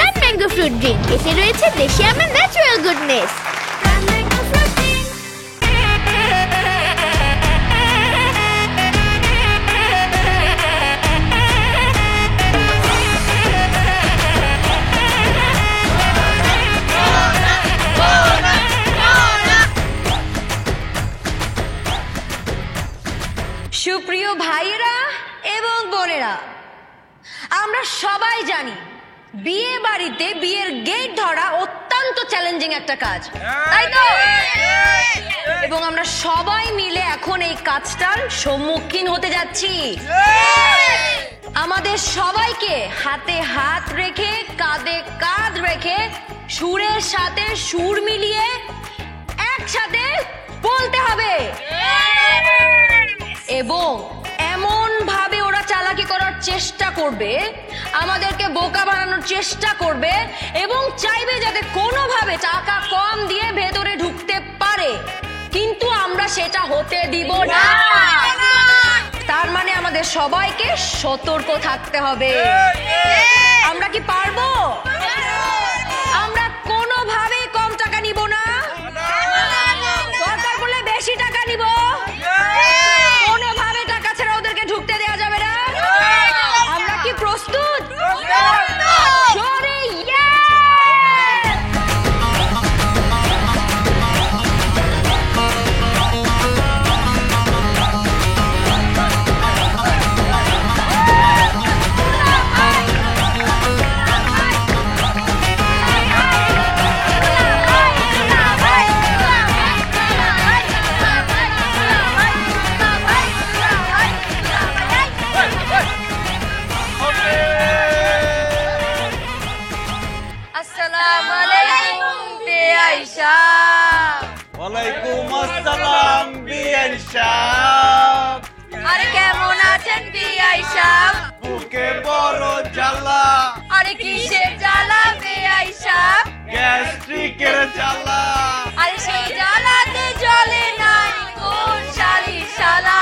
প্রাণ mango fruit drink. এতে রয়েছে দেশি আমের ন্যাচারাল গুডনেস। সুপ্রিয় ভাইয়েরা এবং বোনেরা, আমরা সবাই জানি বিয়ে বাড়িতে বিয়ের গেট ধরা অত্যন্ত চ্যালেঞ্জিং একটা কাজ, তাই তো? এবং আমরা সবাই মিলে এখন এই কাজটার সম্মুখীন হতে যাচ্ছি। আমাদের সবাইকে হাতে হাত রেখে কাঁধে কাঁধ রেখে সুরের সাথে সুর মিলিয়ে একসাথে বলতে হবে। এবং এমন ভাবে ওরা চালাকি করার চেষ্টা করবে, আমাদেরকে বোকা বানানোর চেষ্টা করবে এবং চাইবে যাতে কোনোভাবে টাকা কম দিয়ে ভেতরে ঢুকতে পারে, কিন্তু আমরা সেটা হতে দিব না। তার মানে আমাদের সবাইকে সতর্ক থাকতে হবে। আমরা কি পারবো? আমরা কোনোভাবেই কম টাকা নিব না, দরকার পড়লে বেশি টাকা নিব। কোনোভাবে টাকা ছাড়া ওদেরকে ঢুকতে দেওয়া যাবে না। আমরা কি প্রস্তুত? জোরে ইয়েস! আসসালামু আলাইকুম বিআই সাহেব। ওয়ালাইকুম আসসালাম বিআই সাহেব। আরে কেমন আছেন বিআই সাহেব? বুকে বড় জ্বালা। আরে কিসের জ্বালা বিআই সাহেব? গ্যাস্ট্রিকের জ্বালা। আরে সেই জ্বালাতে জ্বলে নাই কোন শালি শালা।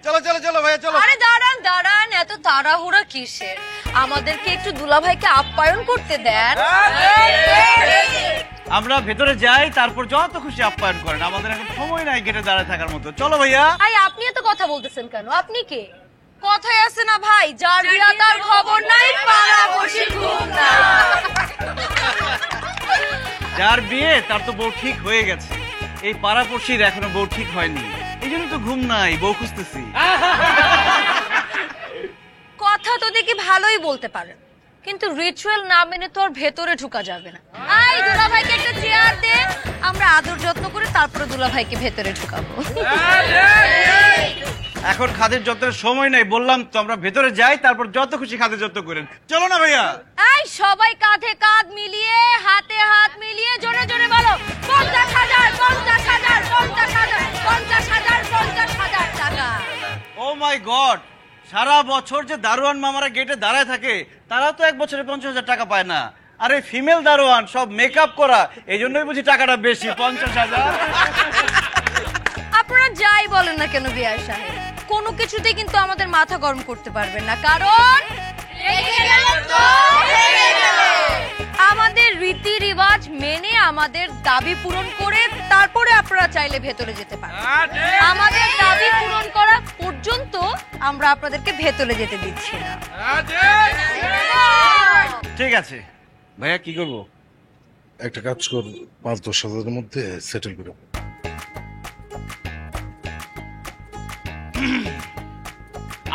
চলো চলো চলো ভাইয়া চলো। আরে দাঁড়ান দাঁড়ান, এত তাড়াহুড়া কিসের? আমাদেরকে একটু দুলাভাইকে আপ্যায়ন করতে দেন। আমরা ভেতরে যাই, তারপর যত খুশি আপ্যায়ন করেন। আমাদের এখন সময় নাই গেটে দাঁড়ায় থাকার মতো। চলো ভাইয়া। আই আপনি এত কথা বলতেছেন কেন? আপনি কে? কথাই আছে না ভাই, যার বিয়া তার খবর নাই, পাড়া বসে ঘুম না। যার বিয়ে তার তো বউ ঠিক হয়ে গেছে, এই পাড়াপড়শির এখনো বউ ঠিক হয়নি, এই জন্য তো ঘুম নাই, বউ খুঁজতেছি। কথা তো দেখি ভালোই বলতে পারেন, কিন্তু রিচুয়াল না মেনে তো আর ভেতরে ঢোকা যাবে না। আই দুলাভাইকে একটা চেয়ার দে, আমরা আদর যত্ন করে তারপরে দুলাভাইকে ভেতরে ঢুকাবো। এখন খাদের যত্নের সময় নাই, বললাম তো আমরা ভেতরে যাই, তারপর যত খুশি খাদের যত্ন করেন। চলো না ভাইয়া। এই সবাই কাঁধে কাঁধ মিলিয়ে হাতে হাত মিলিয়ে জোরে জোরে বলো 50,000 50,000 50,000 50,000 50,000 টাকা। ও মাই গড, সারা বছর যে দারোয়ান মামারা গেটে দাঁড়ায় থাকে তারা তো এক বছরে 50,000 টাকা পায় না। আরে ফিমেল দারোয়ান সব মেকআপ করা, এই জন্যই বুঝি টাকাটা বেশি, 50,000। আপনারা যাই বলেন না কেন বিআই সাহেব, কোনো কিছুতে কিন্তু আমাদের মাথা গরম করতে পারবেন না, কারণ আমাদের রীতি রিবাজ মেনে আমাদের দাবি পূরণ করে তারপরে আপনারা চাইলে ভেতরে যেতে পারেন। আমাদের দাবি পূরণ করা পর্যন্ত আমরা আপনাদেরকে ভেতরে যেতে দিচ্ছি না। ঠিক আছে ভাইয়া, কি করবো? একটা কাজ কর, 5-10 হাজারের মধ্যে সেটেল করে।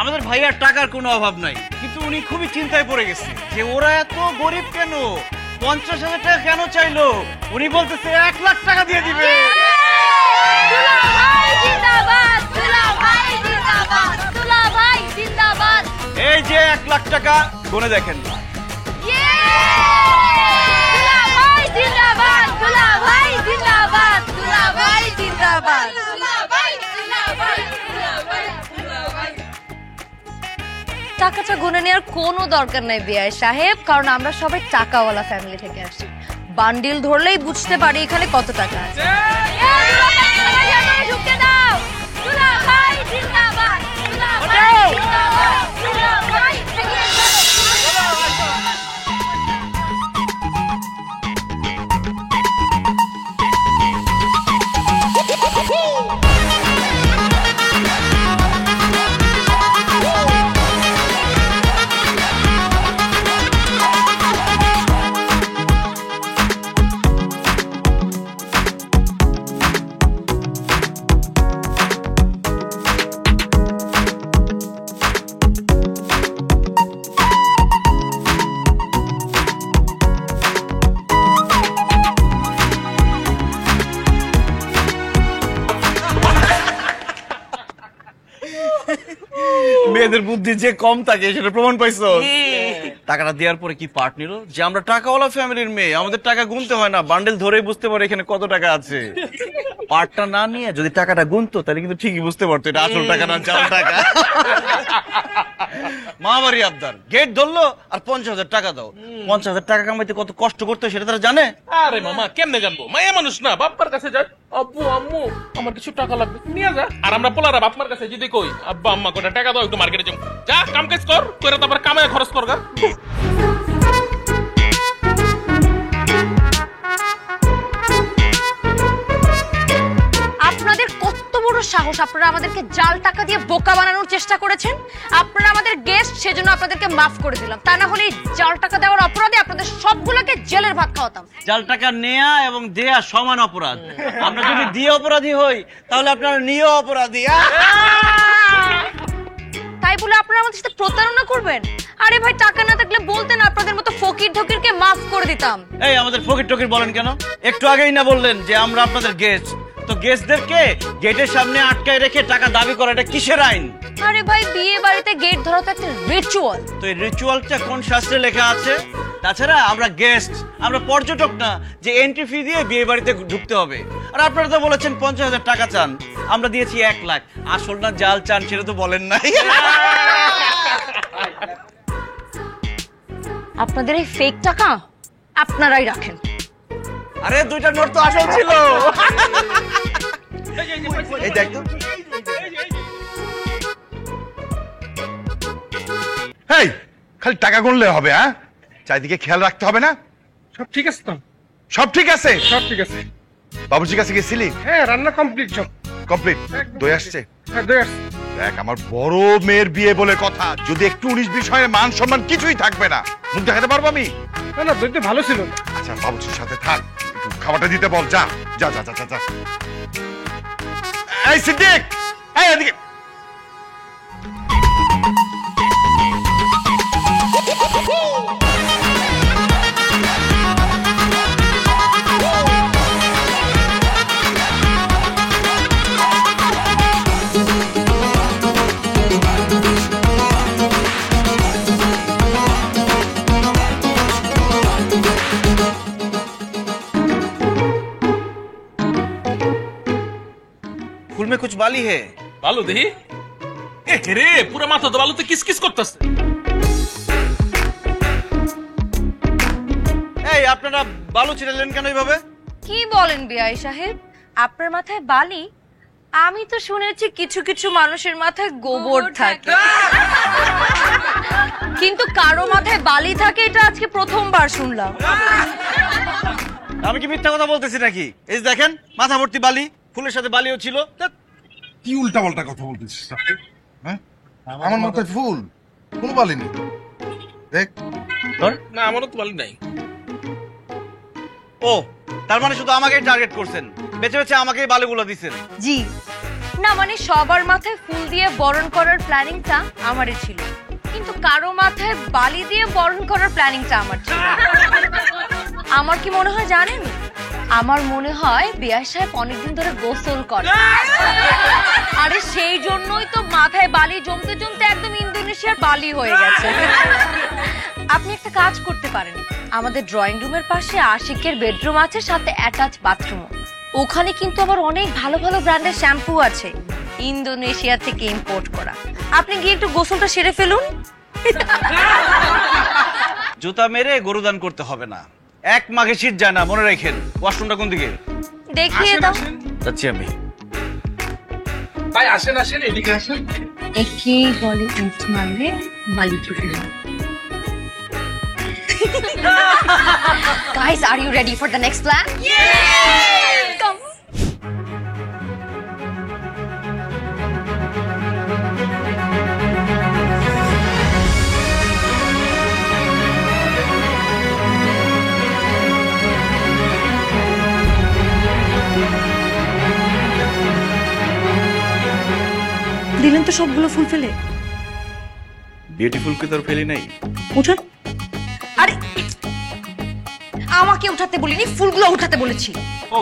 আমাদের ভাইয়ার টাকার কোনো অভাব নাই, কিন্তু উনি খুবই চিন্তায় পড়ে গেছে যে ওরা এত গরিব কেন, 50,000 টাকা কেন চাইলো। উনি বলতেছে 1 লাখ টাকা দিয়ে দিবে। দুলাভাই জিন্দাবাদ, দুলাভাই জিন্দাবাদ, দুলাভাই জিন্দাবাদ। এই যে 1 লাখ টাকা, গুনে দেখেন। দুলাভাই জিন্দাবাদ, দুলাভাই জিন্দাবাদ, দুলাভাই জিন্দাবাদ, দুলাভাই জিন্দাবাদ, দুলাভাই জিন্দাবাদ। টাকাটা গুনে নেওয়ার কোনো দরকার নাই বিআই সাহেব, কারণ আমরা সবাই টাকাওয়ালা ফ্যামিলি থেকে আসি। বান্ডিল ধরলেই বুঝতে পারি এখানে কত টাকা আছে। ঢুকতে দাও। দুলাভাই জিন্দাবাদ, দুলাভাই জিন্দাবাদ, দুলাভাই মেয়েদের বুদ্ধি যে কম থাকে সেটা প্রমাণ পাইছো। টাকাটা দেওয়ার পরে কি পার্ট নিল যে আমরা টাকাওয়ালা ফ্যামিলির মেয়ে, আমাদের টাকা গুনতে হয় না, বান্ডেল ধরেই বুঝতে পারে এখানে কত টাকা আছে। পার্টটা না নিয়ে যদি টাকাটা গুনতো তাহলে কিন্তু ঠিকই বুঝতে পারতো এটা আসল টাকা না জাল টাকা। মামাবাড়ি আবদার, গেট ধরলো আর 50,000 টাকা দাও। 50,000 টাকা কামাইতে কত কষ্ট করতে হয় সেটা তারা জানে? আরে মামা কেমনে জানবো, মায়া মানুষ না, বাপ্পার কাছে যাই, আব্বু আম্মু আমার কিছু টাকা লাগবে নিয়ে যা। আর আমরা পোলারা বাপমার কাছে যদি কই আব্বা আম্মা কটা টাকা দাও একটু মার্কেটে যাবো, যা কাম কাজ কর, করে তারপর কামায় খরচ কর গা। আপনাদের কত বড় সাহস, আপনারা আমাদেরকে জাল টাকা দিয়ে বোকা বানানোর চেষ্টা করেছেন। আপনারা আমাদের গেস্ট, সেজন্য আপনাদেরকে মাফ করে দিলাম, তা না হলে এই জাল টাকা দেওয়ার অপরাধে আপনাদের সবগুলোকে জেলের ভাত খাওয়াতাম। জাল টাকা নেয়া এবং দেয়া সমান অপরাধ। আমরা যদি দিয়ে অপরাধী হই তাহলে আপনারা নিয়ে অপরাধী। তাই বলে আপনারা আমাদের সাথে প্রতারণা করবেন? আরে ভাই, টাকা না থাকলে বলতেন, আপনাদের মতো ফকির ঢকিরকে মাফ করে দিতাম। এই আমাদের ফকির টকির বলেন কেন? একটু আগেই না বললেন যে আমরা আপনাদের গেস্ট, তো গেস্টদেরকে গেটের সামনে আটকায় রেখে টাকা দাবি করা এটা কিসের আইন? আরে ভাই, বিয়ে বাড়িতে গেট ধরা তো একটা রিচুয়াল। তো এই রিচুয়ালটা কোন শাস্ত্রে লেখা আছে? তাছাড়া আমরা গেস্ট, আমরা পর্যটক না যে এন্ট্রি ফি দিয়ে বিয়ে বাড়িতে ঢুকতে হবে। আর আপনারা তো বলেছেন 50,000 টাকা চান, আমরা দিয়েছি 1 লাখ। আসল না জাল চান সেটা তো বলেন নাই। আপনাদের এই ফেক টাকা আপনারাই রাখেন। আরে 2টা নোট তো আসল ছিল। এই দেখ তো। এই খালি টাকা গুনলে হবে? হ্যাঁ, চারিদিকে খেয়াল রাখতে হবে না? সব ঠিক আছে তো? সব ঠিক আছে? সব ঠিক আছে। বাবুর্চির কাছে গেছিলি? হ্যাঁ, রান্না কমপ্লিট সব। কমপ্লিট? দই আসছে? হ্যাঁ, দই আসছে। দেখ, আমার বড় মেয়ের বিয়ে বলে কথা, যদি একটু 19-20 হয় মান সম্মান কিছুই থাকবে না। মুখ দেখাতে পারবো আমি? না না, দই তো ভালো ছিল। আচ্ছা, বাবুর্চির সাথে থাক, একটু খাবারটা দিতে বল। যা যা যা যা যা। এই সিদ্দিক, এই এদিকে। फूल में कुछ बाली है? ভালো দেখি। এ রে, পুরো মাথা তো বালুতে কিসকিস করতেছে। এই আপনারা বালু ছিটালেন কেন এইভাবে? কি বলেন বিআই সাহেব, আপনার মাথায় বালি? আমি তো শুনেছি কিছু কিছু মানুষের মাথায় গোবর থাকে, কিন্তু কারো মাথায় বালি থাকে এটা আজকে প্রথমবার শুনলাম। আমি কি মিথ্যা কথা বলতেছি নাকি? এই যে দেখেন, মাথা ভর্তি বালি, ফুলের সাথে বালিও ছিল। কি উল্টা পাল্টা কথা বলতেছিস আপনি? হ্যাঁ, আমার মাথায় ফুল, কোনো বালি নেই। দেখ, না, আমারও তো বালি নাই। ও, তার মানে শুধু আমাকেই টার্গেট করছেন, বেছে বেছে আমাকেই বালিগুলো দিচ্ছেন। জি না, মানে সবার মাথায় ফুল দিয়ে বরণ করার প্ল্যানিংটা আমারই ছিল, কিন্তু কারো মাথায় বালি দিয়ে বরণ করার প্ল্যানিংটা আমার ছিল। আমার কি মনে হয় জানেন? আমার মনে হয় বিআই সাহেব অনেকদিন ধরে গোসল করে, আরে সেই জন্যই তো মাথায় বালি জমতে জমতে একদম ইন্দোনেশিয়ার বালি হয়ে গেছে। আপনি একটা কাজ করতে পারেন, আমাদের ড্রয়িং রুমের পাশে আশিকের বেডরুম আছে, সাথে অ্যাটাচ বাথরুম। ওখানে কিন্তু আবার অনেক ভালো ভালো ব্র্যান্ডের শ্যাম্পু আছে, ইন্দোনেশিয়া থেকে ইম্পোর্ট করা। আপনি গিয়ে একটু গোসলটা সেরে ফেলুন। জুতা মেরে গরুদান করতে হবে না, 1 মাঘে শীত যায় না, মনে রাখেন। ওয়াশরুমটা কোন দিকে? দেখিয়ে দাও। যাচ্ছি আমি। ভাই আসেন আসেন, এদিকে আসেন। একেই বলে উঠ মারলে বালি চুকে যায়। Guys, are you ready for the next plan? Yeah! Come. দিলেন তো সবগুলো ফুল ফেলে? বিউটিফুল কে তোর ফেলি নাই। উঠান। আরে আমাকে উঠাতে বলিনি, ফুলগুলো উঠাতে বলেছি। ও,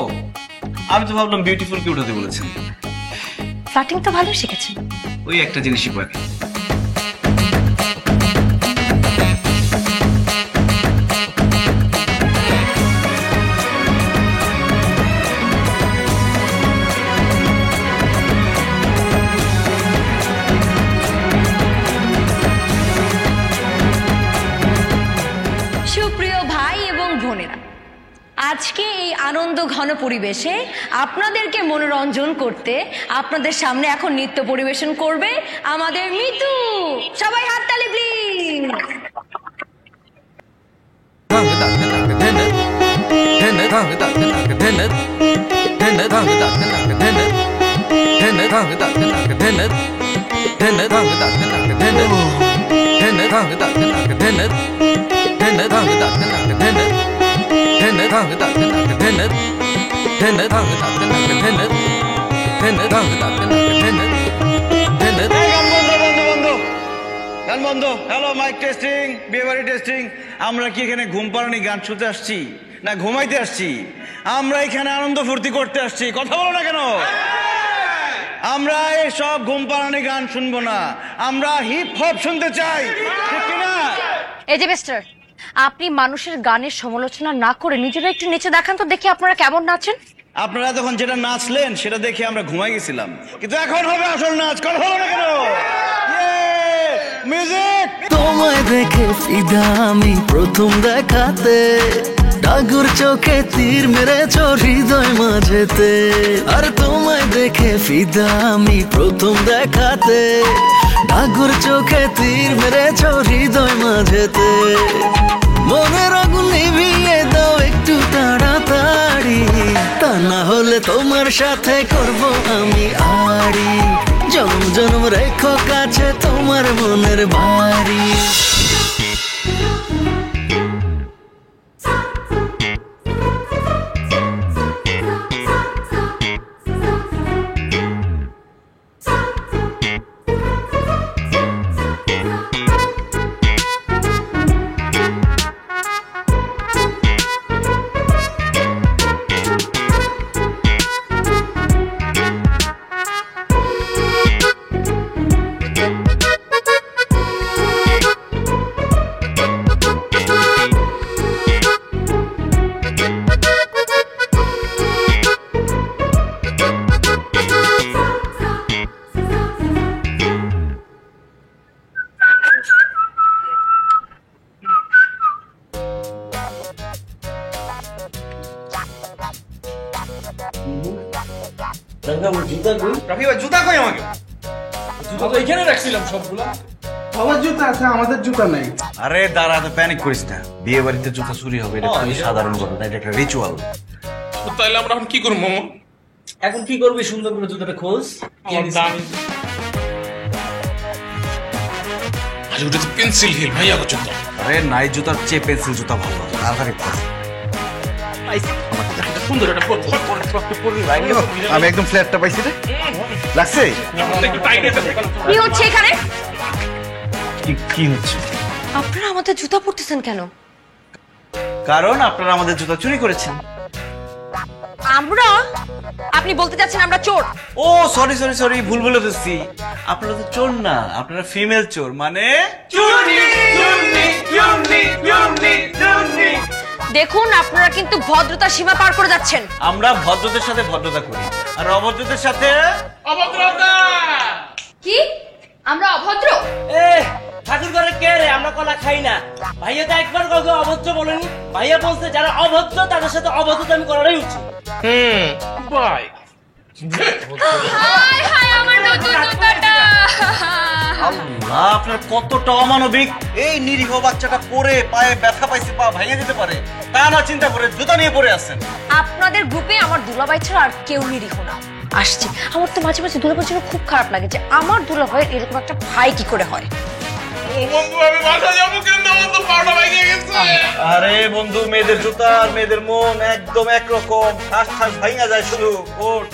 আমি তো ভাবলাম বিউটিফুল কে উঠাতে বলেছেন। ফ্ল্যাটিং তো ভালো শিখেছেন। ওই একটা জিনিসই পারি। আজকে এই আনন্দ ঘন পরিবেশে আপনাদেরকে মনোরঞ্জন করতে আপনাদের সামনে এখন নৃত্য পরিবেশন করবে আমাদের মিতু। সবাই হাততালি প্লিজ। গান বন্ধ। হ্যালো, মাইক টেস্টিং, বিয়েবাড়ি টেস্টিং। আমরা কি এখানে ঘুম পাড়ানি গান শুনতে আসছি না ঘুমাইতে আসছি? আমরা এখানে আনন্দ ফুর্তি করতে আসছি। কথা বলো না কেন? আমরা এসব ঘুম পাড়ানি গান শুনবো না, আমরা হিপ হপ শুনতে চাই, ঠিক কিনা? এই যে মিস্টার, আপনি মানুষের গানের সমালোচনা না করে নিজেরা একটু নেচে দেখান তো দেখি আপনারা কেমন নাচেন। আপনারা তখন যেটা নাচলেন সেটা দেখে আমরা ঘুমাই গেছিলাম, কিন্তু এখন হবে আসল নাচ। কথা বলো না কেন? মিউজিক। তোমায় দেখে ফিদা আমি প্রথম দেখাতে, ডাগুর চোখে তীর মেরেছ হৃদয় মাঝেতে। আর তোমায় দেখে ফিদা আমি প্রথম দেখাতে, ডাগুর চোখে তীর মেরেছ হৃদয় মাঝেতে। মনের আগুন নিভিয়ে দাও একটু তাড়াতাড়ি, তা না হলে তোমার সাথে করব আমি আড়ি। জনম জনম রেখো কাছে তোমার মনের বাড়ি। রাফি ভাই, জুতা কই আমাকে? এখানে রাখছিলাম সবগুলা। সবার জুতা আছে, আমাদের জুতা নাই। আরে দাঁড়া, তো প্যানিক করিস না। বিয়ে বাড়িতে জুতা চুরি হবে, এটা খুবই সাধারণ ঘটনা, এটা একটা রিচুয়াল। তাহলে আমরা এখন কি করবো মামা? এখন কি করবি? সুন্দর করে জুতাটা খোঁজ। আরে ওটা তো পেন্সিল হিল ভাইয়া জুতা। আরে নাই, জুতার চেয়ে পেন্সিল জুতা ভালো। তাড়াতাড়ি কর। সুন্দর একটা আমি একদম ফ্ল্যাটটা পাইছি রে, লাগছে? একটু টাইট আছে। কি হচ্ছে এখানে? কি হচ্ছে? আপনারা আমাদের জুতা পরতেছেন কেন? কারণ আপনারা আমাদের জুতা চুরি করেছেন। আমরা? আপনি বলতে চাচ্ছেন আমরা চোর? ও সরি সরি সরি, ভুল বলে ফেলছি। আপনারা তো চোর না, আপনারা ফিমেল চোর, মানে দেখুন, আপনারা কিন্তু ভদ্রতার সীমা পার করে যাচ্ছেন। আমরা ভদ্রদের সাথে ভদ্রতা করি, আর অভদ্রদের সাথে অভদ্রতা। কি? আমরা অভদ্র? ঠাকুর ঘরে কে রে? আমরা কলা খাই না। ভাইয়া তো একবার কাউকে অভদ্র বলেনি। ভাইয়া বলছে যারা অভদ্র তাদের সাথে অভদ্রতা আমি করাটাই উচিত। বাই। হাই হাই, আমার নতুন জুতাটা। আল্লাহ, আপনার কতটা অমানবিক! এই নিরীহ বাচ্চাটা পরে পায়ে ব্যথা পাইছে, পা ভেঙে যেতে পারে, তা না চিন্তা করে জুতা নিয়ে পড়ে আছেন। আপনাদের গ্রুপে আমার দুলাভাই ছাড়া আর কেউ নিরীহ না। আসছে, আমার তো মাঝে মাঝে দুলাভাইয়ের জন্য খুব খারাপ লাগে যে আমার দুলাভাইয়ের এরকম একটা ভাই কি করে হয়। ও বন্ধু, আমি বাসা যাবো কিন্তু আমার তো পাটা ভেঙে গেছে। আরে বন্ধু, মেয়েদের জুতা আর মেয়েদের মন একদম একরকম, ঠাস ঠাস ভাঙা যায় শুধু। ওঠ।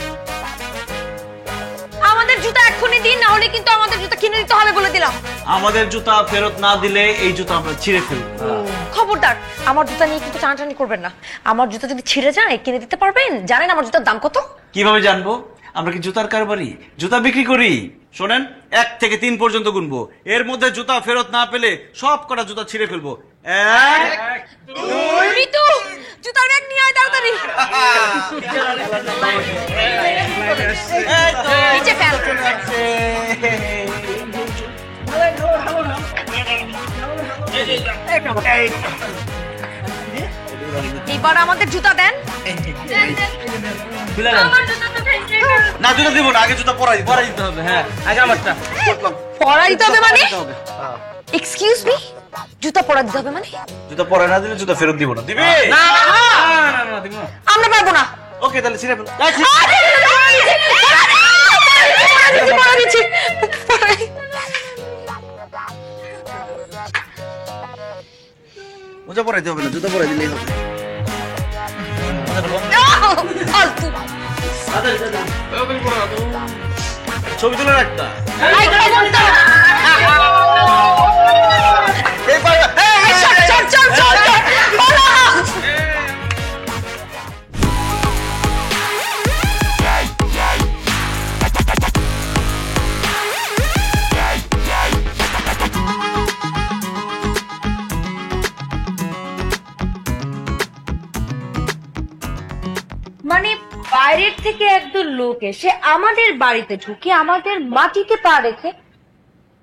আমাদের জুতা এক্ষুনি দিন, না হলে কিন্তু আমাদের জুতা কিনে দিতে হবে বলে দিলাম। আমাদের জুতা ফেরত না দিলে এই জুতা আমরা ছিঁড়ে ফেলব। খবরদার, আমার জুতা নিয়ে কিন্তু টানাটানি করবেন না। আমার জুতা যদি ছিঁড়ে যায় কিনে দিতে পারবেন? জানেন আমার জুতার দাম কত? কিভাবে জানবো? আমরা কি জুতার কারবারি? জুতা বিক্রি করি। শোনেন, 1 থেকে 3 পর্যন্ত গুনবো, এর মধ্যে জুতা ফেরত না পেলে সব কটা জুতা ছিঁড়ে ফেলবো। 1 2 মিতু, জুতার ব্যাগ নিয়ে আয় তাড়াতাড়ি। নিচে ফেল। এবার আমাদের জুতা দেন। খুলে নেন। না জুতা দিব না, আগে জুতা পরাই দিতে হবে। হ্যাঁ আগে আমারটা। পরা দিতে হবে মানে? এক্সকিউজ মি, জুতা পরা দিতে হবে মানে? জুতা পরাই না দিলে জুতা ফেরত দিব না। দিবি? না দিব না। আমরা পারবো না। ওকে তাহলে ছিঁড়ে ফেল। পরা দিচ্ছি। মোজা পরাইতে হবে না, জুতা পরাই দিলেই হবে। ফালতু। ছবি তুলে রাখতা। আই করে বলতো। চল চল চল চল। বলো। মানে বাইরের থেকে একদল লোক এসে আমাদের বাড়িতে ঢুকে আমাদের মাটিতে পা রেখে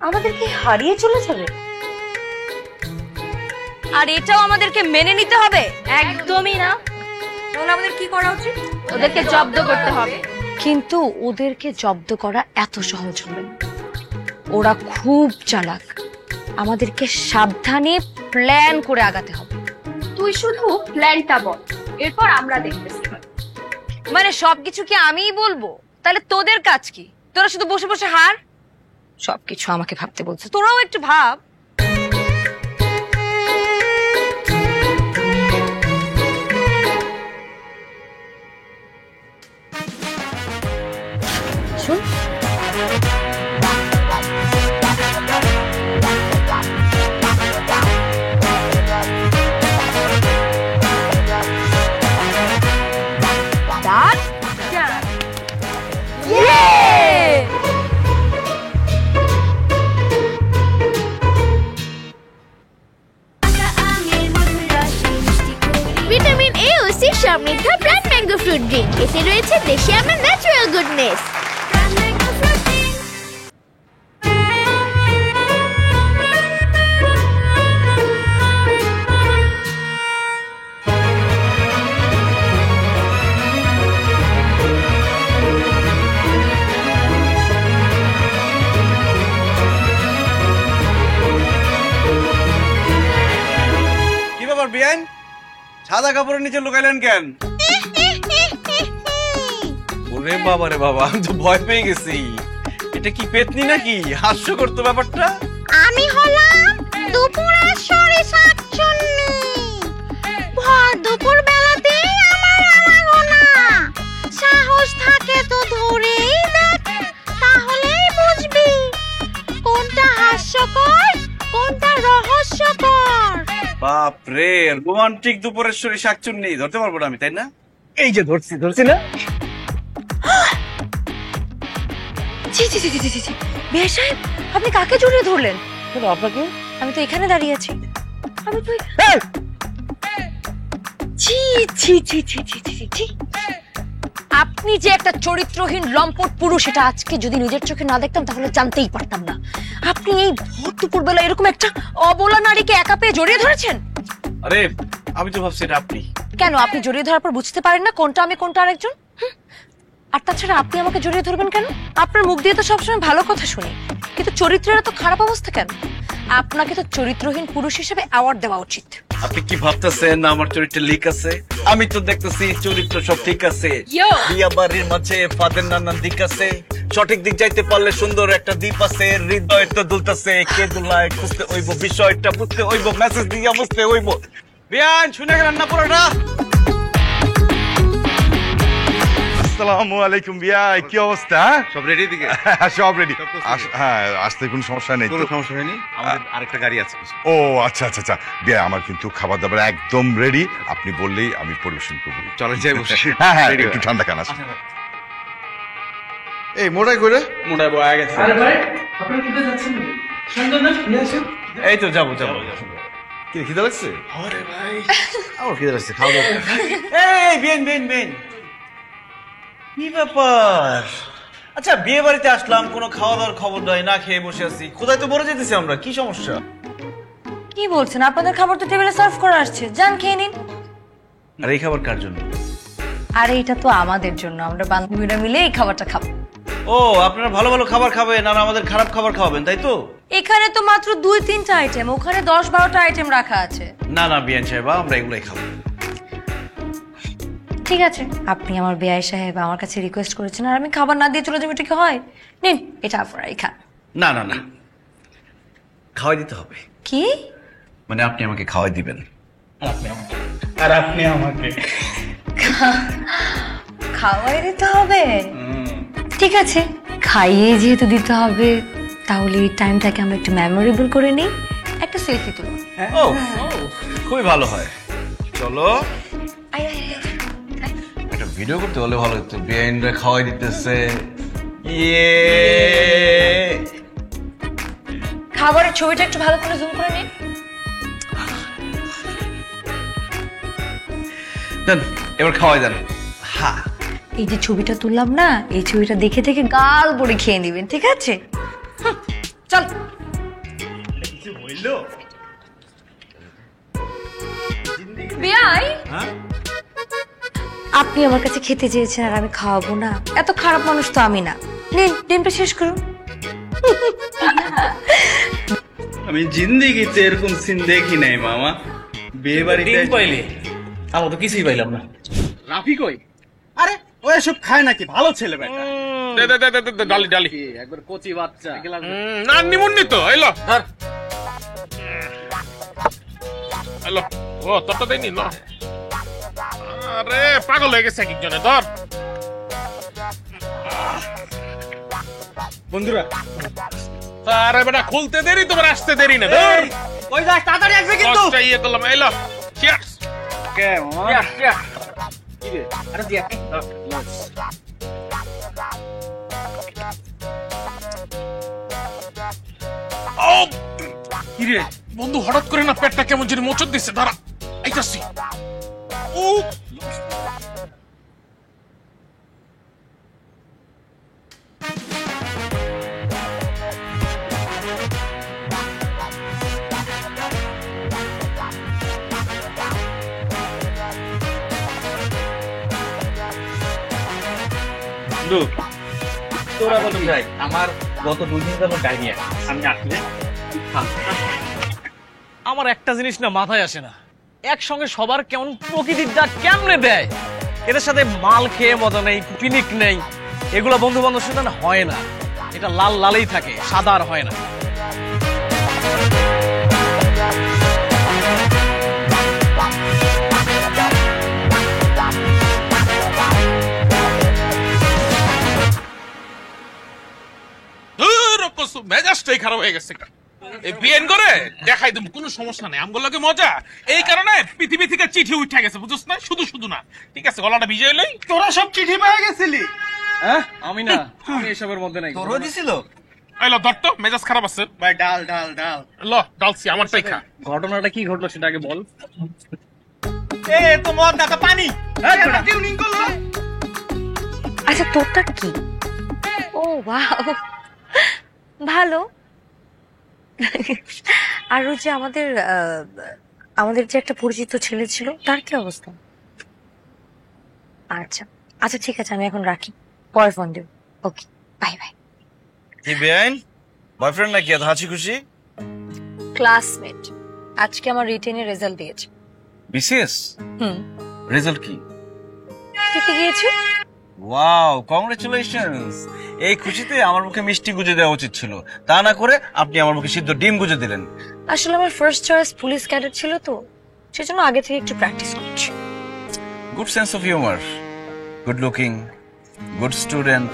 আমাদেরকে হারিয়ে চলে যাবে, আর এটাও আমাদেরকে মেনে নিতে হবে? একদমই না। তাহলে আমাদের কি করা উচিত? ওদেরকে জব্দ করতে হবে। কিন্তু ওদেরকে জব্দ করা এত সহজ হবে না, ওরা খুব চালাক। আমাদেরকে সাবধানে প্ল্যান করে আগাতে হবে। তুই শুধু প্ল্যানটা বল, এরপর আমরা দেখতেছি। মানে সবকিছু কি আমিই বলবো? তাহলে তোদের কাজ কি? তোরা শুধু বসে বসে হার? সবকিছু আমাকে ভাবতে বলছে, তোরাও একটু ভাব। শুন, ভিটামিন এ ও সি সমৃদ্ধ প্রাণ ম্যাঙ্গো ফ্রুট ড্রিঙ্ক। এতে রয়েছে দেশি আমের ন্যাচারাল গুডনেস। কি ব্যাপার বিয়ান, সাদা কাপড়ের নিচে লুকাইলেন কেন? ওরে বাবা রে বাবা, আমি তো ভয় পেয়ে গেছি। এটা কি পেতনি নাকি? হাস্যকর তো ব্যাপারটা। আমি হলাম দুপুরের সরিষাচুন্নি। ভর দুপুর বেলাতেই আমার আনাগোনা। সাহস থাকে তো ধরেই দেখ, তাহলেই বুঝবি কোনটা হাস্যকর কোনটা রহস্যকর। বাপ রে, রোমান্টিক দুপুরেশ্বরী শাকচুন্নি ধরতে পারবো না আমি, তাই না? এই যে ধরছি না। জি জি জি জি জি জি। বেশ সাহেব, আপনি কাকে জড়িয়ে ধরলেন? আপনাকে। আমি তো এখানে দাঁড়িয়ে আছি। আমি তো জি জি জি জি জি জি জি। আপনি যে একটা চরিত্রহীন লম্পট পুরুষ, এটা আজকে যদি নিজের চোখে না দেখতাম তাহলে জানতেই পারতাম না। আপনি এই ভর দুপুর বেলা এরকম একটা অবলা নারীকে একা পেয়ে জড়িয়ে ধরেছেন। আরে আমি তো ভাবছি এটা আপনি। কেন আপনি জড়িয়ে ধরার পর বুঝতে পারেন না কোনটা আমি কোনটা আরেকজন? আর তাছাড়া আপনি আমাকে জড়িয়ে ধরবেন কেন? আপনার মুখ দিয়ে তো সবসময় ভালো কথা শুনি, কিন্তু চরিত্রের তো খারাপ অবস্থা কেন? আপনাকে তো চরিত্রহীন পুরুষ হিসেবে অ্যাওয়ার্ড দেওয়া উচিত। আপনি কি ভাবতেছেন আমার চরিত্রে লিক আছে? আমি তো দেখতেছি চরিত্র সব ঠিক আছে। বিয়া বাড়ির মাঝে ফাদের নানান দিক আছে, সঠিক দিক যাইতে পারলে সুন্দর একটা দ্বীপ আছে। হৃদয় তো দুলতাছে, কে দুলায় খুঁজতে হইব, বিষয়টা বুঝতে হইব, মেসেজ দিয়া বুঝতে হইব। বিয়ান শুনে গেলেন না পুরোটা? আসসালামু আলাইকুম বিয়াই, কি অবস্থা? সব রেডি দিকে? সব রেডি। হ্যাঁ, আসতে কোনো সমস্যা নেই। কোনো সমস্যা হয়নি, আমাদের আরেকটা গাড়ি আছে। ও আচ্ছা আচ্ছা আচ্ছা বিয়াই, আমার কিন্তু খাবার দাবার একদম রেডি। আপনি বললেই আমি পরিবেশন করবো। চলেন যাই বসে। হ্যাঁ হ্যাঁ, একটু ঠান্ডা খান। আসুন। এই মোটাই করে মোটাই বয়া গেছে। এই তো যাবো। কি খিদে লাগছে? আরে ভাই আমার খিদে লাগছে, খাওয়া দাওয়া। এই বেন কি ব্যাপার? আচ্ছা বিয়ে বাড়িতে আসলাম, কোনো খাওয়া দাওয়ার খবর নাই, না খেয়ে বসে আছি। কোথায় তো মরে যেতেছি আমরা, কি সমস্যা? কি বলছেন? আপনাদের খাবার তো টেবিলে সার্ভ করা আসছে, যান খেয়ে নিন। আর এই খাবার কার জন্য? আর এটা তো আমাদের জন্য, আমরা বান্ধবীরা মিলে এই খাবারটা খাবো। ও, আপনারা ভালো ভালো খাবার খাবেন আর আমাদের খারাপ খাবার খাওয়াবেন, তাই তো? এখানে তো মাত্র 2-3টা আইটেম, ওখানে 10-12টা আইটেম রাখা আছে। না না বিয়ান সাহেবা, আমরা এগুলোই খাবো। ঠিক আছে, আপনি আমার বেয়াই সাহেব আমার কাছে রিকোয়েস্ট করেছেন আর আমি খাবার না দিয়ে চলে যাবো, এটা কি হয়? নিন, এটা আপনারাই খান। না না না, খাওয়াই দিতে হবে। কি মানে আপনি আমাকে খাওয়াই দিবেন। আর আপনি আমাকে খাওয়াই দিতে হবে? ঠিক আছে, খাইয়ে যেহেতু দিতে হবে তাহলে এই টাইমটাকে আমরা একটু মেমোরেবল করে নিই, একটা সেলফি তুলব। ও, খুবই ভালো হয়। চলো, একটা ভিডিও করতে হলে ভালো হতো। বিয়াইনরা খাওয়াই দিতেছে, ইয়ে। খাবারের ছবিটা একটু ভালো করে জুম করে নিন। দেন, এবার খাওয়াই দেন। হ্যাঁ, এই যে ছবিটা তুললাম না, এই ছবিটা দেখে দেখে গাল পরে খেয়ে নেবেন, ঠিক আছে? চল। বিয়াই, আপনি আমার কাছে খেতে চেয়েছেন আর আমি খাওয়াবো না, এত খারাপ মানুষ তো আমি না। নিন, ডিমটা শেষ করুন। আমি জিন্দেগিতে এরকম সিন দেখি নাই মামা। বিয়ে বাড়িতে ডিম পাইলে আমরা তো কিছুই পাইলাম না। রাফি কই? আরে ও এসব খায় নাকি? ভালো ছেলে বেটা, দে দে দে দে দে, ডালি ডালি। একবার কচি বাচ্চা। না নিমুন্নি তো এলো ধর। এলো, ও তোরটা দেয়নি না? আরে পাগল হয়ে গেছে একজনে, ধর। বন্ধুরা, আরে বেটা খুলতে দেরি, তোমার আসতে দেরি না, ধর। ওই যাস, তাড়াতাড়ি আসবে কিন্তু। কষ্ট ইয়ে করলাম, এলো। চিয়ার্স। কে মামা? কি রে? আরে দিয়া। ও কি রে বন্ধু, হঠাৎ করে না পেটটা কেমন যেন মোচড় দিচ্ছে, দাঁড়া আইতাছি। ও তোরা বলুন ভাই, আমার গত 2 দিন ধরে ডায়রিয়া, আমি আসলে আমার একটা জিনিস না মাথায় আসে না, একসঙ্গে সবার কেমন প্রকৃতির ডাক কেমনে দেয়। এদের সাথে মাল খেয়ে মজা নেই, পিকনিক নেই, এগুলো বন্ধু বান্ধব সাথে না হয় না। এটা লাল লালেই থাকে, সাদা আর হয় না। মেজাজটাই খারাপ হয়ে গেছে। বিয়েন করে দেখাই দেবো, কোনো সমস্যা নেই, আমগুলো লাগে মজা। এই কারণে পৃথিবী থেকে চিঠি উঠে গেছে, বুঝছ না? শুধু শুধু না, ঠিক আছে, গলাটা ভিজে এলেই। তোরা সব চিঠি পেয়ে গেছিলি? হ্যাঁ, আমি না, আমি এসবের মধ্যে নাই। তোরও দিছিল? এলো ধর তো, মেজাজ খারাপ আছে। ভাই ডাল ডাল ডাল। ল ডালছি, আমারটাই খা। ঘটনাটা কি ঘটলো সেটা আগে বল। এ তো মদ না, তো পানি। আচ্ছা, তোরটা কি? ও ওয়াও, ভালো। আর ওই যে আমাদের যে একটা পরিচিত ছেলে ছিল, তার কি অবস্থা? আচ্ছা আচ্ছা, ঠিক আছে, আমি এখন রাখি, পরে ফোন দেব। ওকে, বাই বাই। কি বেআইন, বয়ফ্রেন্ড নাকি এত হাসি খুশি? ক্লাসমেট, আজকে আমার রিটেনের রেজাল্ট দিয়েছে। বিসিএস রেজাল্ট কি? দেখে গিয়েছো? Wow, congratulations. এই খুশিতে আমার মুখে মিষ্টি গুজে দেওয়া উচিত ছিল, তা না করে আপনি আমার মুখে সিদ্ধ ডিম গুজে দিলেন। আসলে আমার ফার্স্ট চয়েস পুলিশ ক্যাডেট ছিল তো, সেজন্য আগে থেকে একটু প্র্যাকটিস করছি। Good sense of humour, good looking, good student.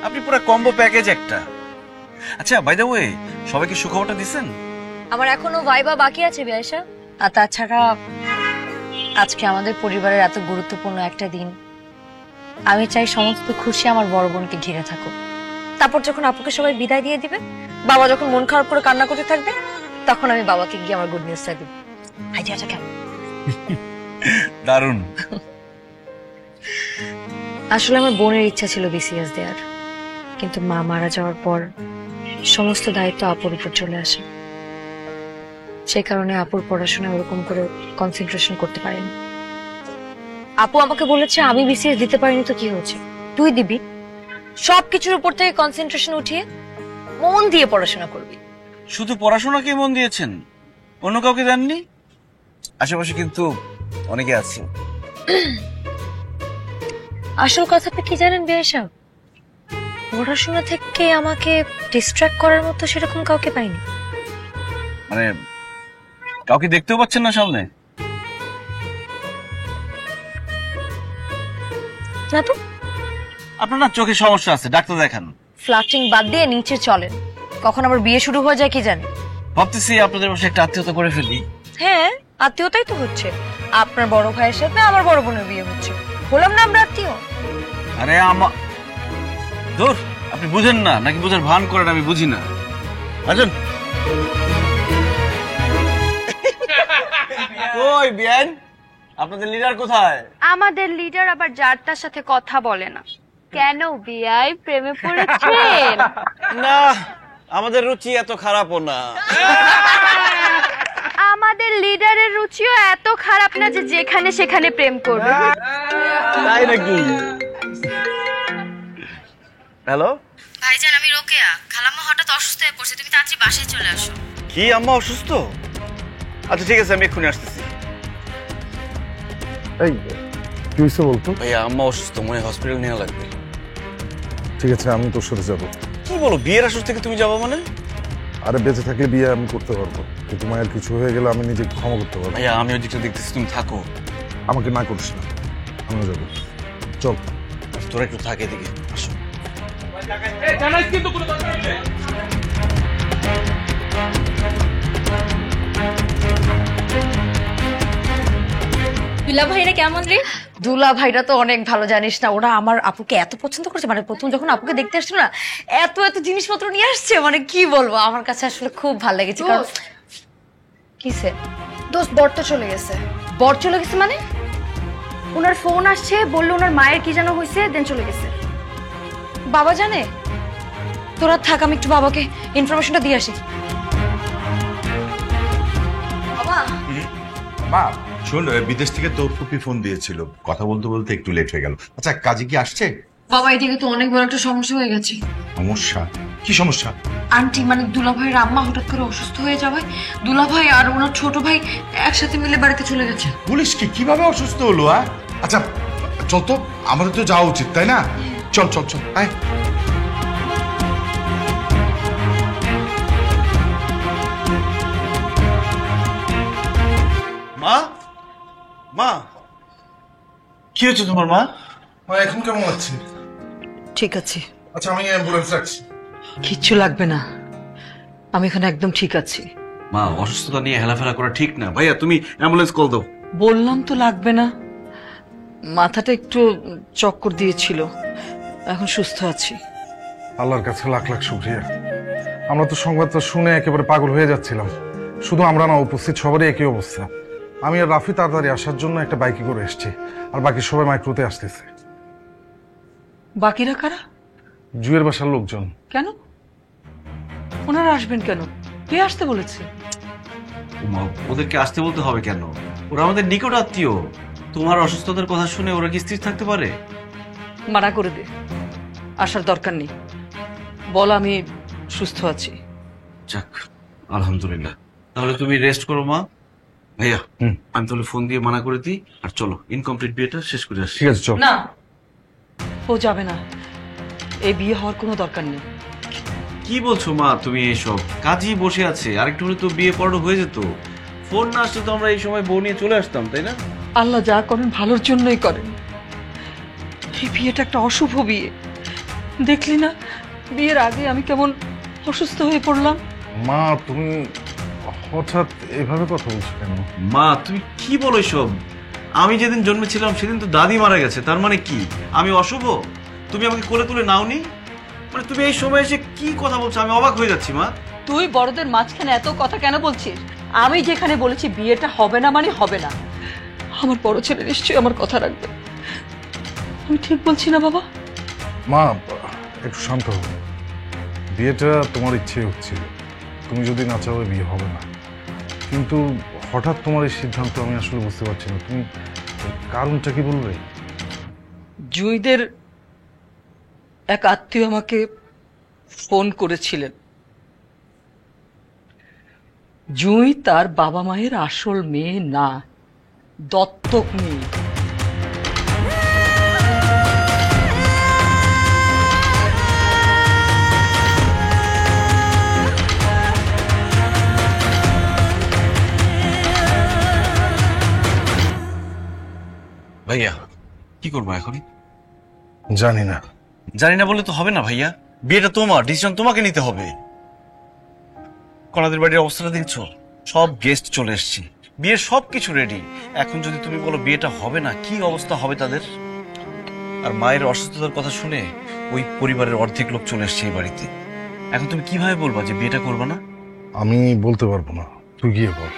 আপনি পুরো কম্বো প্যাকেজ একটা। আচ্ছা, বাই দ্য ওয়ে, সবাইকে সুখবরটা দিছেন? আমার এখনো ভাইবা বাকি আছে বিয়াইশা। আর তাছাড়া আজকে আমাদের পরিবারের এত গুরুত্বপূর্ণ একটা দিন, আমি চাই সমস্ত খুশি আমার বড় বোনকে ঘিরে থাকুক। তারপর যখন আপুকে সবাই বিদায় দিয়ে দিবে, বাবা যখন মন খারাপ করে কান্না করতে থাকবে, তখন আমি বাবাকে গিয়ে আমার গুড নিউজটা দিব। আইডিয়াটা কেমন? দারুণ। আসলে আমার বোনের ইচ্ছা ছিল বিসিএস দেওয়ার, কিন্তু মা মারা যাওয়ার পর সমস্ত দায়িত্ব আপুর উপর চলে আসে। সেই কারণে আপুর পড়াশোনা ওরকম করে কনসেন্ট্রেশন করতে পারেনি। আপু আমাকে বলেছে আমি বিসিএস দিতে পারিনি তো কি হয়েছে, তুই দিবি। সবকিছুর উপর থেকে কনসেন্ট্রেশন উঠিয়ে মন দিয়ে পড়াশোনা করবি। শুধু পড়াশোনাকে মন দিয়েছেন, অন্য কাউকে দেননি? আশেপাশে কিন্তু অনেকে আছে। আসল কথাটা কি জানেন বিয়ে সাহেব, পড়াশোনা থেকে আমাকে ডিস্ট্র্যাক্ট করার মতো সেরকম কাউকে পাইনি। মানে কাউকে দেখতেও পাচ্ছেন না সামনে? না তো। আপনার না চোখে সমস্যা আছে, ডাক্তার দেখান। ফ্লার্টিং বাদ দিয়ে নিচে চলেন, কখন আবার বিয়ে শুরু হয়ে যায় কি জানি। ভাবতেছি আপনাদের বসে একটা আত্মীয়তা করে ফেলি। হ্যাঁ, আত্মীয়তাই তো হচ্ছে। আপনার বড় ভাইয়ের সাথে আমার বড় বোনের বিয়ে হচ্ছে, হলাম না আমরা আত্মীয়? আরে দূর, আপনি বুঝেন না নাকি বুঝার ভান করেন আমি বুঝি না। আসুন। কই বিয়ান, আপনাদের লিডার কোথায়? আমাদের লিডার আবার যার তার সাথে কথা বলে না। কেন বিয়াই প্রেমে পড়েছেন? না, আমাদের রুচি এত খারাপও না। আমাদের লিডারের রুচিও এত খারাপ না যে যেখানে সেখানে প্রেম করবে। তাই নাকি? হ্যালো ভাইজান, আমি রোকেয়া। খালাম্মা হঠাৎ অসুস্থ হয়ে পড়ছে, তুমি তাড়াতাড়ি বাসায় চলে আসো। কি, আম্মা অসুস্থ? আচ্ছা ঠিক আছে, আমি এক্ষুনি আসতেছি। এই কি হয়েছে বলতো? ভাইয়া আম্মা অসুস্থ, মনে হসপিটাল নেওয়া লাগবে। ঠিক আছে, আমি তোর সাথে যাবো। কি বলো, বিয়ের আসর থেকে তুমি যাবো মানে? আরে বেঁচে থাকলে বিয়ে আমি করতে পারবো, কিন্তু মায়ের কিছু হয়ে গেলে আমি নিজেকে ক্ষমা করতে পারবো। ভাইয়া আমি ওই দিকটা দেখতেছি, তুমি থাকো। আমাকে না করিস না, আমিও যাবো। চল। তোরা একটু থাকে এদিকে, আসো। জানাইস কিন্তু কোনো দরকার নেই। দুলা ভাইরা কেমন রে? দুলা ভাইরা তো অনেক ভালো, জানিস না ওরা আমার আপুকে এত পছন্দ করছে, মানে প্রথম যখন আপুকে দেখতে আসছিল না এত এত জিনিসপত্র নিয়ে আসছে, মানে কি বলবো, আমার কাছে আসলে খুব ভালো লেগেছে। কারণ কিসে দোস্ত বর তো চলে গেছে। বর চলে গেছে মানে? ওনার ফোন আসছে, বললো ওনার মায়ের কি যেন হয়েছে, দেন চলে গেছে। বাবা জানে? তোরা থাক, আমি একটু বাবাকে ইনফরমেশনটা দিয়ে আসি। বাবা, মা শোন, বিদেশ থেকে তোর ফুপি ফোন দিয়েছিল, কথা বলতে বলতে একটু লেট হয়ে গেল। আচ্ছা কাজে কি আসছে? বাবা এদিকে তো অনেক বড় একটা সমস্যা হয়ে গেছে। সমস্যা? কি সমস্যা? আন্টি মানে দুলা ভাইয়ের আম্মা হঠাৎ করে অসুস্থ হয়ে যাবে, দুলা ভাই আর ওনার ছোট ভাই একসাথে মিলে বাড়িতে চলে গেছে। পুলিশ কি কিভাবে অসুস্থ হলো? আচ্ছা চল তো, আমাদের তো যাওয়া উচিত তাই না? চল চল চল, আয়। মা, মা কি হচ্ছে তোমার? মা মা এখন কেমন আছে? ঠিক আছে, আচ্ছা আমি অ্যাম্বুলেন্স রাখছি। কিচ্ছু লাগবে না, আমি এখানে একদম ঠিক আছি। মা অসুস্থতা নিয়ে হেলাফেলা করা ঠিক না। ভাইয়া তুমি অ্যাম্বুলেন্স কল দাও। বললাম তো লাগবে না, মাথাটা একটু চক্কর দিয়েছিল, এখন সুস্থ আছি। আল্লাহর কাছে লাখ লাখ শুকরিয়া। আমরা তো সংবাদটা শুনে একেবারে পাগল হয়ে যাচ্ছিলাম। শুধু আমরা না, উপস্থিত সবারই একই অবস্থা। আমি আর রাফি তাড়াতাড়ি আসার জন্য একটা বাইকে করে এসেছি, আর বাকি সবাই মাইক্রোতে আসতেছে। বাকিরা কারা? জুয়ের বাসার লোকজন। কেন ওনারা আসবেন কেন? কে আসতে বলেছে? মা, ওদেরকে আসতে বলতে হবে কেন? ওরা আমাদের নিকট আত্মীয়। তোমার অসুস্থতার কথা শুনে ওরা কি স্থির থাকতে পারে? মানা করে দে, আসার দরকার নেই, বল আমি সুস্থ আছি। যাক আলহামদুলিল্লাহ। তাহলে তুমি রেস্ট করো মা। ভাইয়া আমি তাহলে ফোন দিয়ে মানা করে দিই, আর চলো ইনকমপ্লিট বিয়েটা শেষ করে আসি। ঠিক আছে চল। না, ও যাবে না, এই বিয়ে হওয়ার কোনো দরকার নেই। কি বলছো মা তুমি? এসব কাজই বসে আছে, আরেকটু হলে তো বিয়ে পড়ানো হয়ে যেত। ফোন না আসলে তো আমরা এই সময় বউ নিয়ে চলে আসতাম, তাই না? আল্লাহ যা করেন ভালোর জন্যই করেন। এই বিয়েটা একটা অশুভ বিয়ে, দেখলি না বিয়ের আগে আমি কেমন অসুস্থ হয়ে পড়লাম। মা তুমি হঠাৎ এভাবে কথা বলছো কেন? মা তুমি কি বলো এসব? আমি যেদিন জন্মেছিলাম সেদিন তো দাদি মারা গেছে, তার মানে কি আমি অশুভ? তুমি আমাকে কোলে তুলে নাওনি? মানে তুমি এই সময় এসে কি কথা বলছো? আমি অবাক হয়ে যাচ্ছি মা। তুই বড়দের মাঝখানে এত কথা কেন বলছিস? আমি যেখানে বলেছি বিয়েটা হবে না মানে হবে না। আমার বড় ছেলে নিশ্চয়ই আমার কথা রাখবে। আমি ঠিক বলছি না বাবা? মা একটু শান্ত হও। বিয়েটা তোমার ইচ্ছে হচ্ছিল, তুমি যদি না চাও বিয়ে হবে না। কিন্তু হঠাৎ তোমার এই সিদ্ধান্ত আমি আসলে বুঝতে পারছি না। তুমি কারণটা কি বলবে? জুঁইদের এক আত্মীয় আমাকে ফোন করেছিলেন। জুঁই তার বাবা মায়ের আসল মেয়ে না, দত্তক মেয়ে। ভাইয়া কি করবো এখন? জানি না। জানি না বলে তো হবে না ভাইয়া, বিয়েটা তোমার, ডিসিশন তোমাকে নিতে হবে। কনাদের বাড়ির অবস্থাটা দেখছো, সব গেস্ট চলে এসেছে, বিয়ের সবকিছু রেডি। এখন যদি তুমি বলো বিয়েটা হবে না, কি অবস্থা হবে তাদের? আর মায়ের অসুস্থতার কথা শুনে ওই পরিবারের অর্ধেক লোক চলে এসছে এই বাড়িতে। এখন তুমি কিভাবে বলবা যে বিয়েটা করবে না? আমি বলতে পারবো না, তুই গিয়ে বল।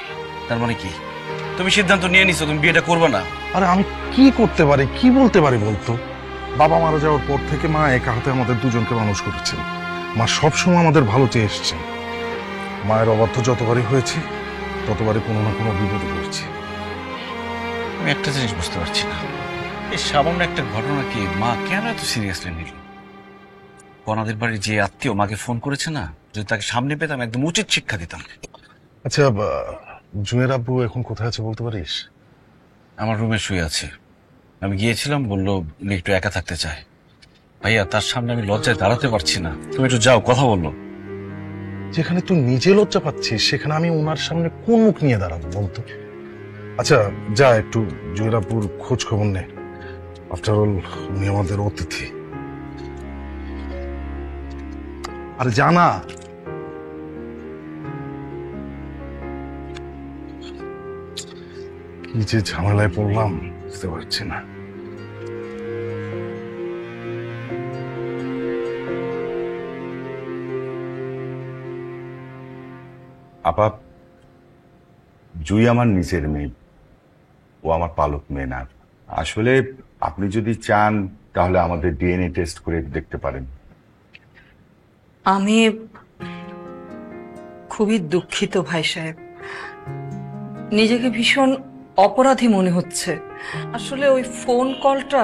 তার মানে কি তুমি সিদ্ধান্ত নিয়ে নিছো তুমি বিয়েটা করবে না? আরে আমি কি করতে পারি, কি বলতে পারি বলতো? বাবা মারা যাওয়ার পর থেকে মা একা হাতে আমাদের দুজনকে মানুষ করেছেন। মা সবসময় আমাদের ভালো চেয়ে এসছেন। মায়ের অবাধ্য যতবারই হয়েছে ততবারই কোনো না কোনো বিপদে পড়েছি। আমি একটা জিনিস বুঝতে পারছি না, এই সামান্য একটা ঘটনাকে মা কেন এত সিরিয়াসলি নিল? কনাদের বাড়ির যে আত্মীয় মাকে ফোন করেছে না, যদি তাকে সামনে পেতাম একদম উচিত শিক্ষা দিতাম। আচ্ছা, জুঁয়ের আব্বু এখন কোথায় আছে বলতে পারিস? আমার রুমে শুয়ে আছে, আমি গিয়েছিলাম, বললো উনি একটু একা থাকতে চায়। ভাইয়া তার সামনে আমি লজ্জায় দাঁড়াতে পারছি না, তুমি একটু যাও কথা বললো। যেখানে তুই নিজে লজ্জা পাচ্ছিস সেখানে আমি ওনার সামনে কোন মুখ নিয়ে দাঁড়াবো বলতো? আচ্ছা যা, একটু জুঁয়ের আব্বুর খোঁজ খবর নে, আফটার অল উনি আমাদের অতিথি। আরে জানা। কি যে ঝামেলায় পড়লাম বুঝতে পারছি না। আপা, জুই আমার নিজের মেয়ে, ও আমার পালক মেয়ে না। আসলে আপনি যদি চান তাহলে আমাদের ডিএনএ টেস্ট করে দেখতে পারেন। আমি খুবই দুঃখিত ভাই সাহেব, নিজেকে ভীষণ অপরাধী মনে হচ্ছে। আসলে ওই ফোন কলটা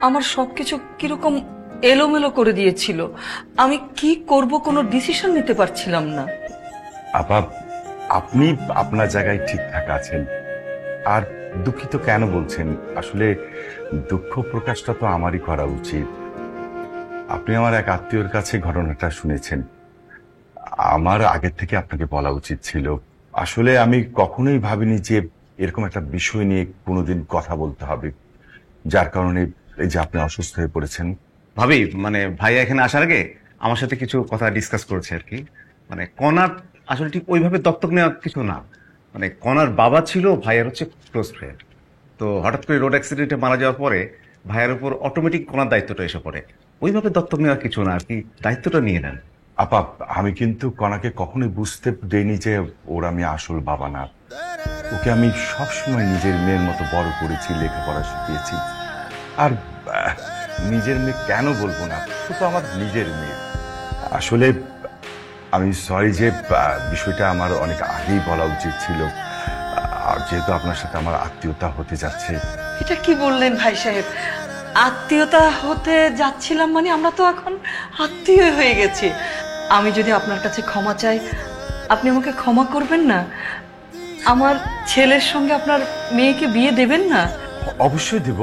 আমার সবকিছু কিরকম এলোমেলো করে দিয়েছিল। আমি কি করব কোনো ডিসিশন নিতে পারছিলাম না। আপা, আপনি আপনার জায়গায় ঠিকঠাক আছেন, আর দুঃখিত কেন বলছেন? আসলে দুঃখ প্রকাশটা তো আমারই করা উচিত। আপনি আমার এক আত্মীয়র কাছে ঘটনাটা শুনেছেন, আমার আগের থেকে আপনাকে বলা উচিত ছিল। আসলে আমি কখনোই ভাবিনি যে এরকম একটা বিষয় নিয়ে কোনোদিন কথা বলতে হবে, যার কারণে এই যে আপনি অসুস্থ হয়ে পড়েছেন। ভাবি, মানে ভাইয়া এখানে আসার আগে আমার সাথে কিছু কথা ডিসকাস করেছে আর কি। মানে কনার আসলে ঠিক ওইভাবে দত্তক নেওয়া কিছু না, মানে কনার বাবা ছিল ভাইয়ার হচ্ছে ক্লোজ ফ্রেন্ড। তো হঠাৎ করে রোড অ্যাক্সিডেন্টে মারা যাওয়ার পরে ভাইয়ার উপর অটোমেটিক কনার দায়িত্বটা এসে পড়ে। ওইভাবে দত্তক নেওয়া কিছু না আর কি, দায়িত্বটা নিয়ে নেন। আপা, আমি কিন্তু কনাকে কখনোই বুঝতে দেইনি যে ওর আমি আসল বাবা না। ওকে আমি সবসময় নিজের মেয়ের মতো বড় করেছি, লেখাপড়া শিখিয়েছি। আর নিজের মেয়ে কেন বলবো না, ও তো আমার নিজের মেয়ে। আসলে আমি সরি যে বিষয়টা আমার অনেক আগেই বলা উচিত ছিল, আর যেহেতু আপনার সাথে আমার আত্মীয়তা হতে যাচ্ছে। এটা কি বললেন ভাই সাহেব? আত্মীয়তা হতে যাচ্ছিলাম মানে আমরা তো এখন আত্মীয় হয়ে গেছি। আমি যদি আপনার কাছে ক্ষমা চাই, আপনি আমাকে ক্ষমা করবেন না? আমার ছেলের সঙ্গে আপনার মেয়েকে বিয়ে দেবেন না? অবশ্যই দেব।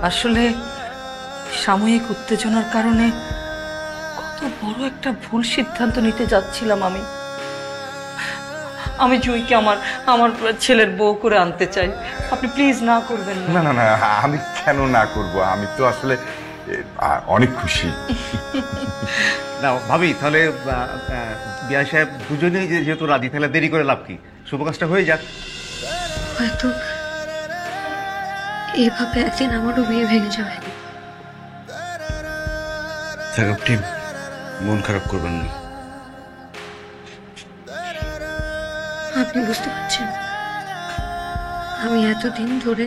আসলে সাময়িক উত্তেজনার কারণে কত বড় একটা ভুল সিদ্ধান্ত নিতে যাচ্ছিলাম আমি। আমি জুঁইকে আমার ছেলের বউ করে আনতে চাই, আপনি প্লিজ না করবেন না। না না না, আমি কেন না করব? আমি তো আসলে অনেক খুশি। না ভাবি, তাহলে বিয়া সাহেব দুজনেই যেহেতু রাজি, তাহলে দেরি করে লাভ কি, শুভ কাজটা হয়ে যাক। হয়তো এইভাবে একদিন আমারও বিয়ে ভেঙে যাবে। আপনি মন খারাপ করবেন না। আপনি বুঝতে পারছেন, আমি এতদিন ধরে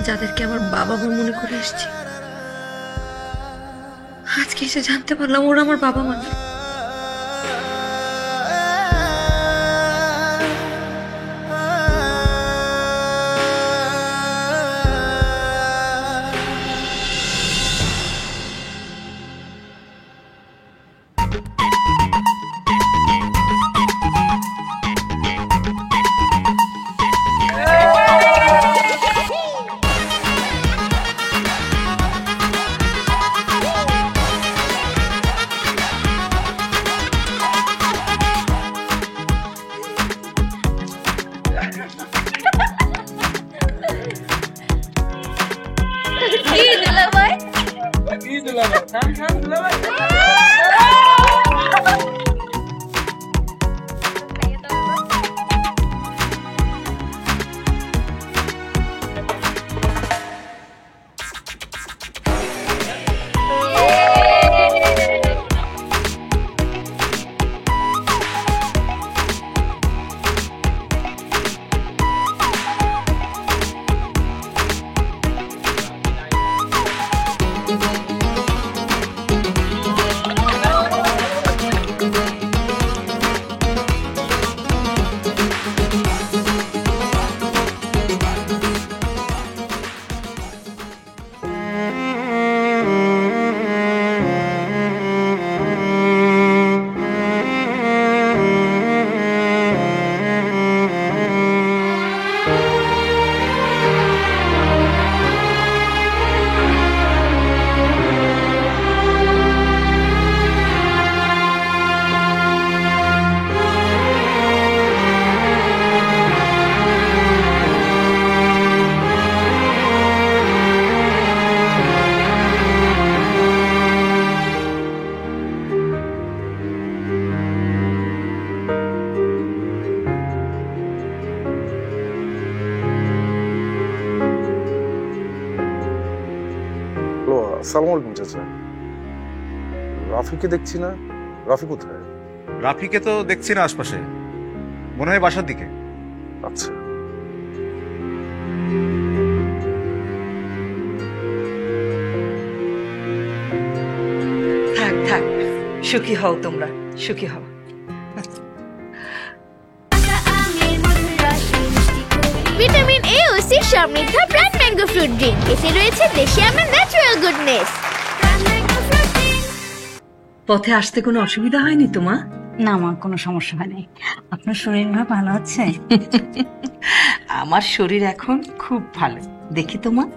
যাদেরকে আমার বাবা মা মনে করে এসেছি, আজকে এসে জানতে পারলাম ওরা আমার বাবা মা না। আসসালামু আলাইকুম চাচা। রাফিকে দেখছি না, রাফি কোথায়? রাফিকে তো দেখছি না আশপাশে, মনে হয় বাসার দিকে। আচ্ছা, থাক থাক, সুখী হও তোমরা, সুখী হও। ভিটামিন এ ও সি সমৃদ্ধ প্রাণ ম্যাঙ্গো ফ্রুট ড্রিঙ্ক। এতে রয়েছে দেশি আমের ন্যাচারাল গুডনেস। পথে আসতে কোনো অসুবিধা হয়নি তোমার? না মা, কোনো সমস্যা হয়নি। আপনার শরীর ভালো আছে? আমার শরীর এখন খুব ভালো, দেখি তোমার।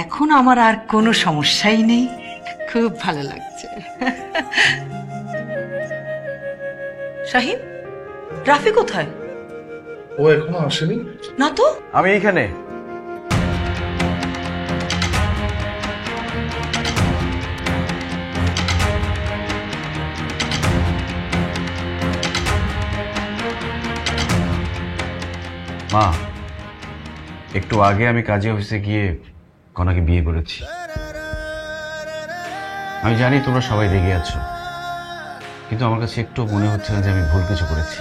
এখন আমার আর কোনো সমস্যাই নেই, খুব ভালো লাগছে। শাহিন, রাফি কোথায়? ও এখনো আসেনি না তো। আমি এইখানে। মা, একটু আগে আমি কাজী অফিসে গিয়ে কনাকে বিয়ে করেছি। আমি জানি তোমরা সবাই রেগে আছো, কিন্তু আমার কাছে একটু মনে হচ্ছে না যে আমি ভুল কিছু করেছি।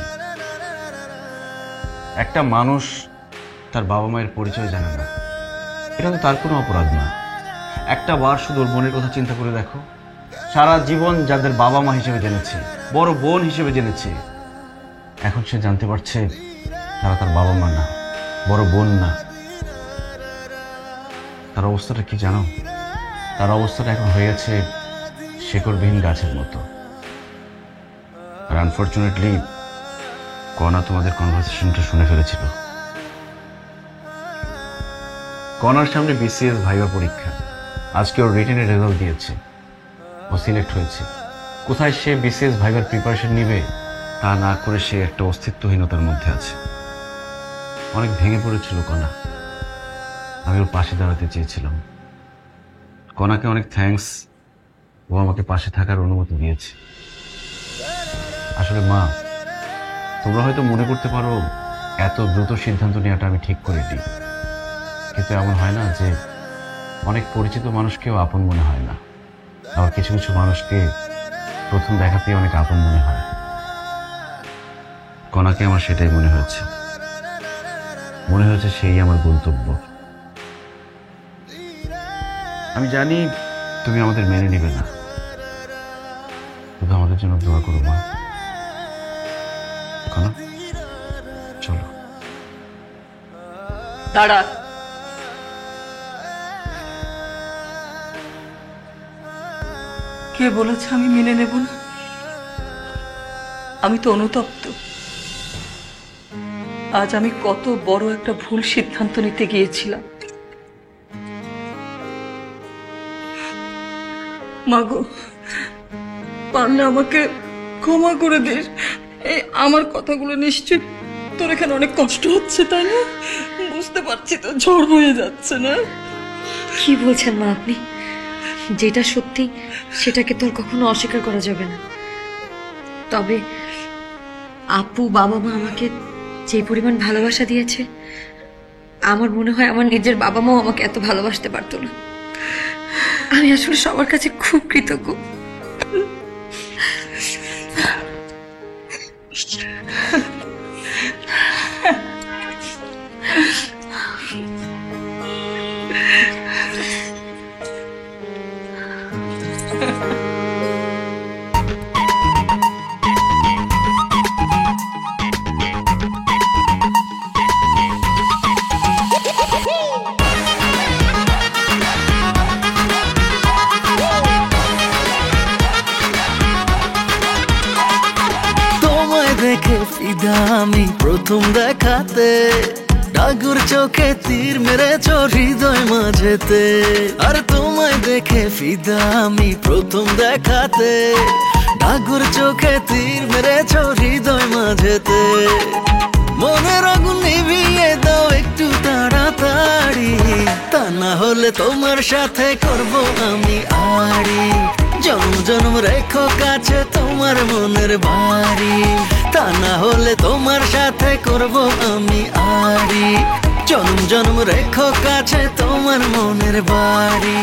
একটা মানুষ তার বাবা মায়ের পরিচয় জানে না, এটা তো তার কোনো অপরাধ না। একটা বার শুধু ওর বোনের কথা চিন্তা করে দেখো, সারা জীবন যাদের বাবা মা হিসেবে জেনেছে, বড় বোন হিসেবে জেনেছে, এখন সে জানতে পারছে তারা তার বাবা মা না, বড় বোন না। তার অবস্থাটা কি জানো? তার অবস্থাটা এখন হয়ে গেছে শেকড়বিহীন গাছের মতো। আর আনফর্চুনেটলি কনা তোমাদের কনভারসেশনটা শুনে ফেলেছিল। কনার সামনে বিসিএস ভাইবা পরীক্ষা, আজকে ওর রিটেনের রেজাল্ট দিয়েছে, ও সিলেক্ট হয়েছে। কোথায় সে বিসিএস ভাইবার প্রিপারেশন নিবে তা না করে সে একটা অস্তিত্বহীনতার মধ্যে আছে। অনেক ভেঙে পড়েছিল কনা, আমি ওর পাশে দাঁড়াতে চেয়েছিলাম। কনাকে অনেক থ্যাঙ্কস, ও আমাকে পাশে থাকার অনুমতি দিয়েছে। আসলে মা, তোমরা হয়তো মনে করতে পারো এত দ্রুত সিদ্ধান্ত নেওয়াটা আমি ঠিক করিনি, কিন্তু এমন হয় না যে অনেক পরিচিত মানুষকেও আপন মনে হয় না, আবার কিছু কিছু মানুষকে প্রথম দেখাতেই অনেক আপন মনে হয়। কনাকে আমার সেটাই মনে হয়েছে, মনে হয়েছে সেই আমার গন্তব্য। আমি জানি তুমি আমাদের মেনে নেবে না, শুধু আমাদের জন্য দোয়া করো মা। কনা, চলো। দাঁড়া, কে বলেছে আমি মেনে নেব না? আমি তো অনুতপ্ত। আজ আমি কত বড় একটা ভুল সিদ্ধান্ত নিতে গিয়েছিলাম। মাগো, পারলে আমাকে ক্ষমা করে দিস। এই আমার কথাগুলো নিশ্চয় তোর এখানে অনেক কষ্ট হচ্ছে, তাই না? বুঝতে পারছি তো, ঝড় হয়ে যাচ্ছে না? কি বলছেন মা আপনি? যেটা সত্যি সেটাকে তোর কখনো অস্বীকার করা যাবে না। তবে আপু বাবা মা আমাকে যে পরিমাণ ভালোবাসা দিয়েছে, আমার মনে হয় আমার নিজের বাবা মাও আমাকে এত ভালোবাসতে পারতো না। আমি আসলে সবার কাছে খুব কৃতজ্ঞ। দেখে ফিদা আমি প্রথম দেখাতে, ডাগুর চোখে তীর মেরেছ হৃদয় মাঝেতে। আর তোমায় দেখে ফিদা আমি প্রথম দেখাতে, ডাগুর চোখে তীর মেরেছ হৃদয় মাঝেতে। মনের আগুন নিভিয়ে দাও একটু তাড়াতাড়ি, তা না হলে তোমার সাথে করব আমি আড়ি। জন্ম জন্ম রেখো কাছে তোমার মনের বাড়ি, তা না হলে তোমার সাথে করব আমি আড়ি। জন্ম জন্ম রেখো কাছে তোমার মনের বাড়ি।